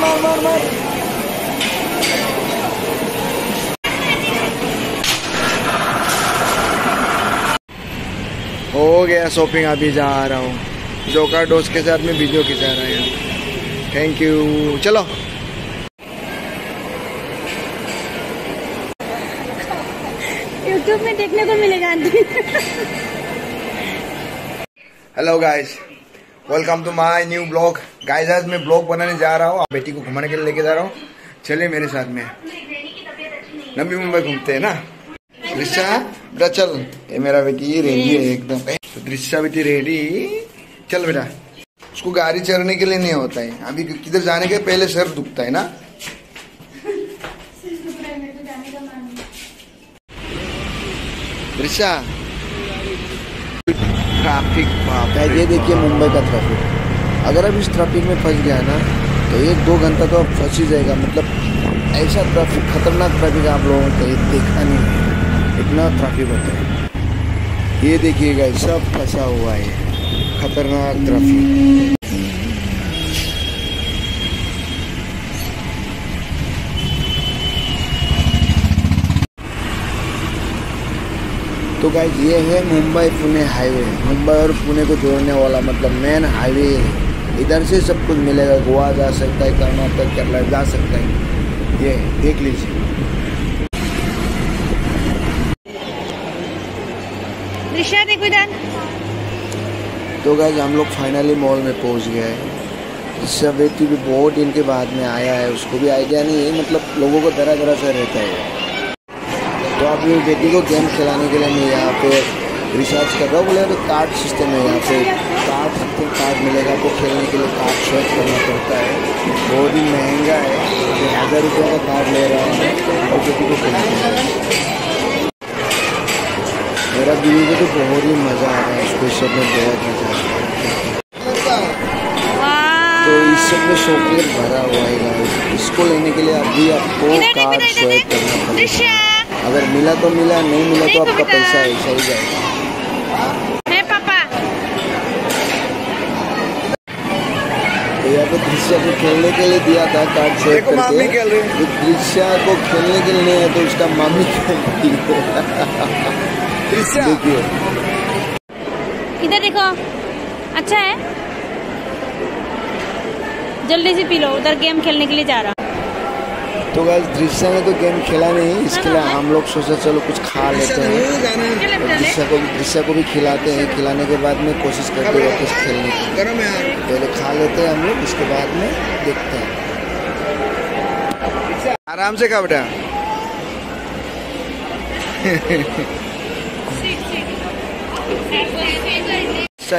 मार मार मार। हो गया शॉपिंग, अभी जा रहा हूँ। जोकर डोज के साथ में वीडियो खिंचा रहा है। Thank you. चलो यूट्यूब में देखने को मिलेगा। Hello guys, welcome to my new blog. Guys आज मैं ब्लॉग बनाने जा रहा हूँ, बेटी को घुमाने के लिए लेके जा रहा हूँ। चलिए मेरे साथ में। नवी मुंबई घूमते हैं ना। दृश्या बेटा चल, ये मेरा बेटी रेडी है एकदम। तो दृश्या बेटी रेडी, चल बेटा। उसको गाड़ी चढ़ने के लिए नहीं होता है, अभी किधर जाने के पहले सर दुखता है ना। दृश्या ट्रैफिक, ये देखिए मुंबई का ट्रैफिक। अगर अब इस ट्रैफिक में फंस गया ना तो 1-2 घंटा तो अब फंस ही जाएगा। मतलब ऐसा ट्रैफिक, खतरनाक ट्रैफिक आप लोगों को देखा नहीं है, इतना ट्रैफिक होता है। ये देखिएगा सब फंसा हुआ है, खतरनाक ट्रैफिक। तो गाइस ये है मुंबई पुणे हाईवे। मुंबई और पुणे को जोड़ने वाला मतलब मेन हाईवे। इधर से सब कुछ मिलेगा, गोवा जा सकता है, कर्नाटक केरला जा सकता है। ये देख लीजिए। तो गाइस हम लोग फाइनली मॉल में पहुंच गए हैं। इससे बेटी भी बहुत दिन के बाद में आया है, उसको भी आइडिया नहीं है, मतलब लोगों को तरह तरह से रहता है। तो अभी बेटी को गेम खिलाने के लिए मैं यहाँ पे रिचार्ज कर रहा हूँ। बोले तो कार्ड सिस्टम है यहाँ पे, कार्ड मिलेगा तो खेलने के लिए कार्ड सर्च करना पड़ता है। बहुत ही महंगा है, 1000 रुपये का कार्ड ले रहा है और बेटी को खेलने। मेरा बीवी को तो बहुत ही मज़ा आ रहा है, इसको इस सब में बहुत मज़ा आ रहा है। तो इस सब में चॉकलेट भरा हुआ है। इसको लेने के लिए अभी आपको कार्ड स्वाइप करना पड़ेगा। अगर मिला तो मिला, नहीं मिला तो आपका पैसा ऐसा ही जाएगा। है पापा। तो यहाँ पे दृश्या को खेलने के लिए दिया था कार्ड स्वाइप करके। तो दृश्या को खेलने के लिए नहीं है तो उसका मम्मी खेलती है। देखिए इधर देखो, अच्छा है। जल्दी से पी लो, उधर गेम खेलने के लिए जा रहा। तो गाइस दृश्या ने तो गेम खेला नहीं, इसके लिए हम लोग सोचा चलो कुछ खा लेते हैं। दृश्या को भी खिलाते हैं, खिलाने के बाद में कोशिश करते हैं कुछ खेलने की। पहले खा लेते हैं हम लोग, इसके बाद में देखते हैं। आराम से खा बेटा।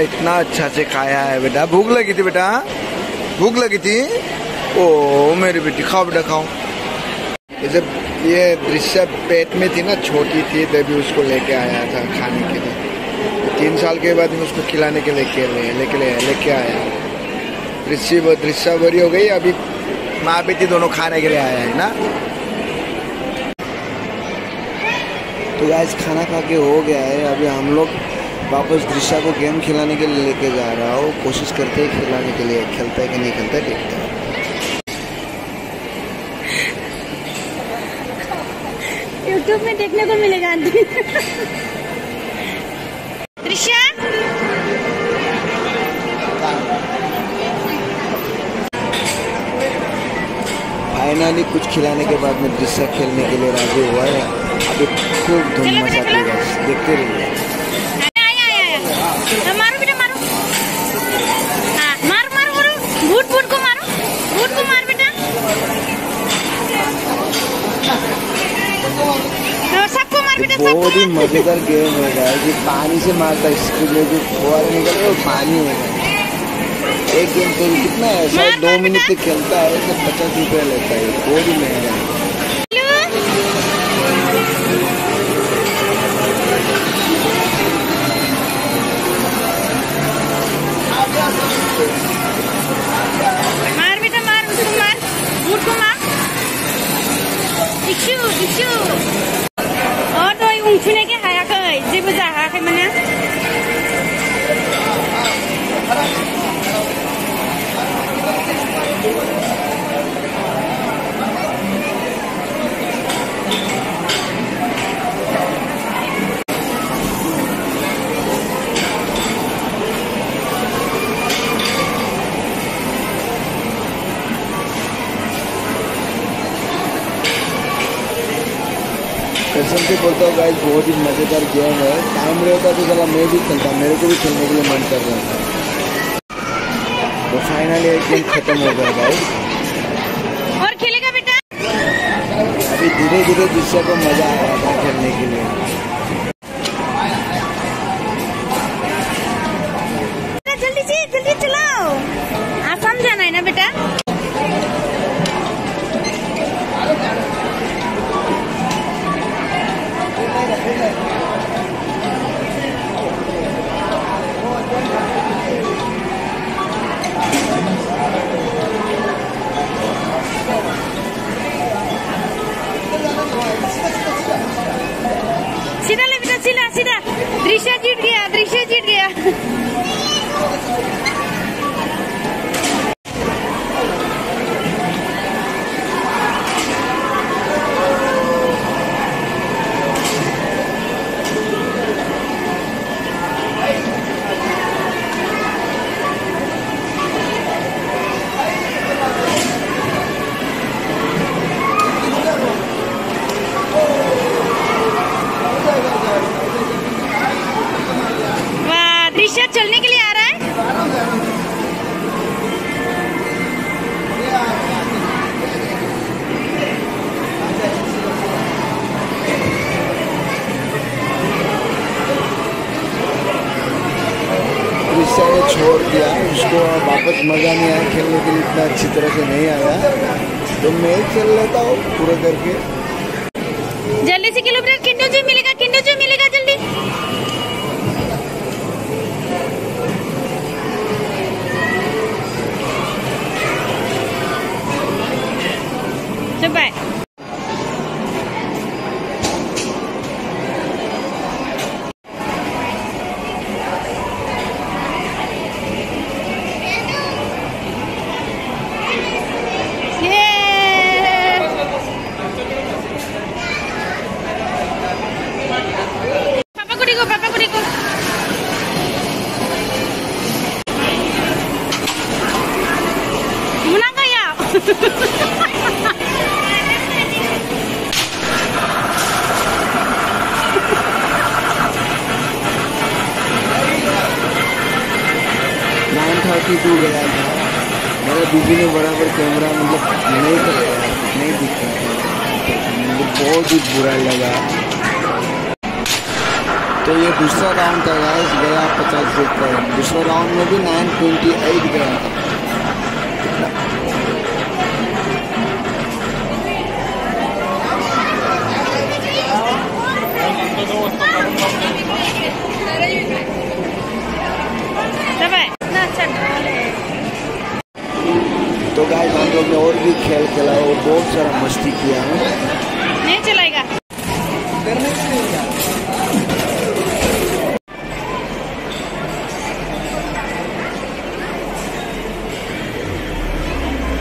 इतना अच्छा से खाया है बेटा। भूख लगी थी बेटा, भूख लगी थी। ओ मेरी बेटी खाओ बेटा खाओ। जब ये दृश्य पेट में थी ना, छोटी थी, तभी उसको लेके आया था खाने के लिए। 3 साल के बाद में उसको खिलाने के लेके आया। दृश्य बड़ी हो गई, अभी माँ बेटी दोनों खाने के लिए आया है ना। तो गाइस खाना खा के हो गया है, अभी हम लोग वापस दृश्या को गेम खिलाने के लिए लेके जा रहा हूँ। कोशिश करते हैं खिलाने के लिए, खेलता है कि नहीं खेलता है देखते हैं। यूट्यूब में देखने को मिलेगा। दृश्या फाइनली कुछ खिलाने के बाद में दृश्या खेलने के लिए राजी हुआ है। अभी खूब धूम मचाएगा, देखते रहिए। मारो बेटा मारो। हाँ मारो बूट को मारो, बूट को मार बेटा। सबको मार बेटा, बहुत ही मजेदार गेम होगा कि पानी से मारता है, इसके लिए जो फुहारे निकल वो पानी होगा। एक गेम तो कितना है, शायद 2 मिनट तक खेलता है तो 50 रुपये लेता है। बहुत ही महंगा है। मार बेटा मार, उसको मार, बूट को मार। इशू और तो उंगने के हाया कई जेबो जाहाखै माने। से बोलता हूँ गाइस, बहुत ही मज़ेदार गेम है। टाइम रहता तो चला मैं भी खेलता, मेरे को भी खेलने के लिए मन कर रहा था। तो फाइनली एक गेम खत्म हो गया गाइस। और खेलेगा बेटा? अभी धीरे धीरे जिससे को मज़ा आ रहा था खेलने के लिए। जल्दी चलाओ, आसाम जाना है ना बेटा? सीधा ले बेटा, सीधा। दृश्य जीत गया। दृश्य चलने के लिए आ रहा है। दृश्य ने छोड़ दिया, उसको वापस मजा नहीं आया खेलने के लिए, इतना अच्छी तरह से नहीं आया, तो मैं चल लेता हूँ पूरा करके। जल्दी से किलोमीटर किंडो जी मिलेगा जल्दी। बाय। पापा को देखो। मुना गया। 9:32 गया था। मेरा बीबी ने बराबर कैमरा मतलब नहीं कराया, नहीं दिखा था, मुझे बहुत ही बुरा लगा। तो ये दूसरा राउंड था गाइस, गया 50 फीट पर। दूसरा राउंड में भी 9:28 गया था। तो गाइस हम लोग ने और भी खेल खेला और बहुत सारा मस्ती किया है। नहीं चलाएगा।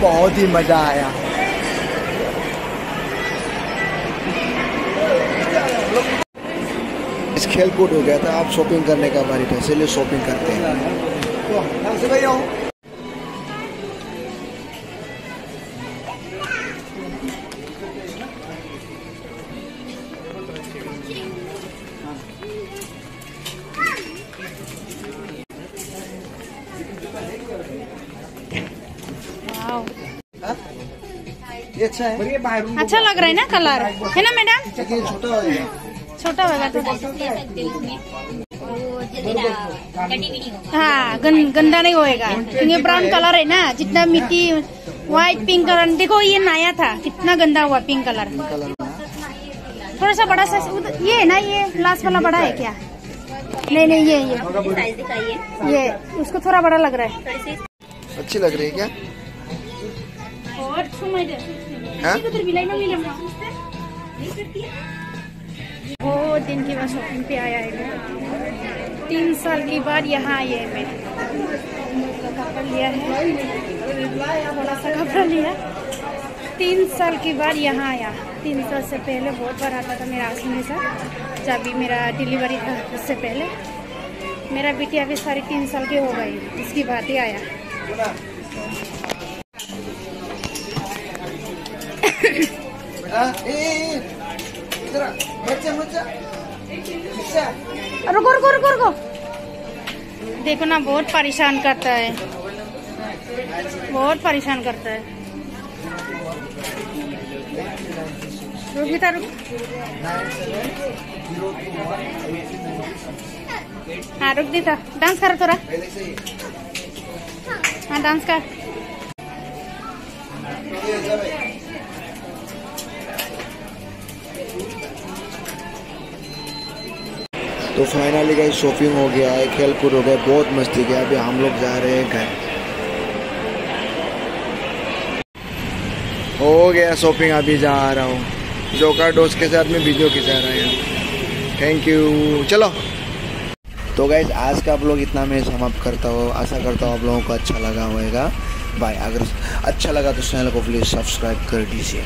बहुत ही मजा आया। इस खेल कूद हो गया था, आप शॉपिंग करने का बारी था, इसलिए शॉपिंग करते हैं। ये अच्छा है, अच्छा लग रहा है ना कलर, है ना मैडम? छोटा होगा तो हाँ गंदा नहीं होएगा, क्योंकि ब्राउन कलर है ना। जितना मिट्टी व्हाइट पिंक कलर, देखो ये नया था, कितना गंदा हुआ पिंक कलर। थोड़ा सा बड़ा साइज ये है ना, ये लास्ट वाला बड़ा है क्या? नहीं ये उसको थोड़ा बड़ा लग रहा है। अच्छी लग रही है क्या? बहुत दिन के बाद शॉपिंग पे आया है मैं। 3 साल के बाद यहाँ आई है मैं। कपड़ा लिया है, थोड़ा सा कपड़ा लिया। 3 साल के बाद यहाँ आया। 3 साल से पहले बहुत बार आता था मेरा आसमी के साथ, जब भी मेरा डिलीवरी था उससे पहले। मेरा बेटी अभी 3.5 साल की हो गई, इसकी बात ही आया। रुको रुको रुको रुको, देखो ना बहुत परेशान करता है, बहुत परेशान करता है। रुक भी था, रुक। हाँ रुक दी था, डांस कर तोरा। हाँ डांस कर। तो फाइनली गाइस शॉपिंग हो गया है, खेल कूद हो गया, बहुत मस्ती किया। अभी हम लोग जा रहे हैं घर। हो गया शॉपिंग, अभी जा रहा हूँ। जोकर दोस्त के साथ में वीडियो खिंचा रहा है। Thank you. चलो तो गाइस आज का आप लोग इतना मैं समाप्त करता हूँ। आशा करता हूँ आप लोगों को अच्छा लगा होगा। बाय। अगर अच्छा लगा तो चैनल को प्लीज़ सब्सक्राइब कर दीजिए।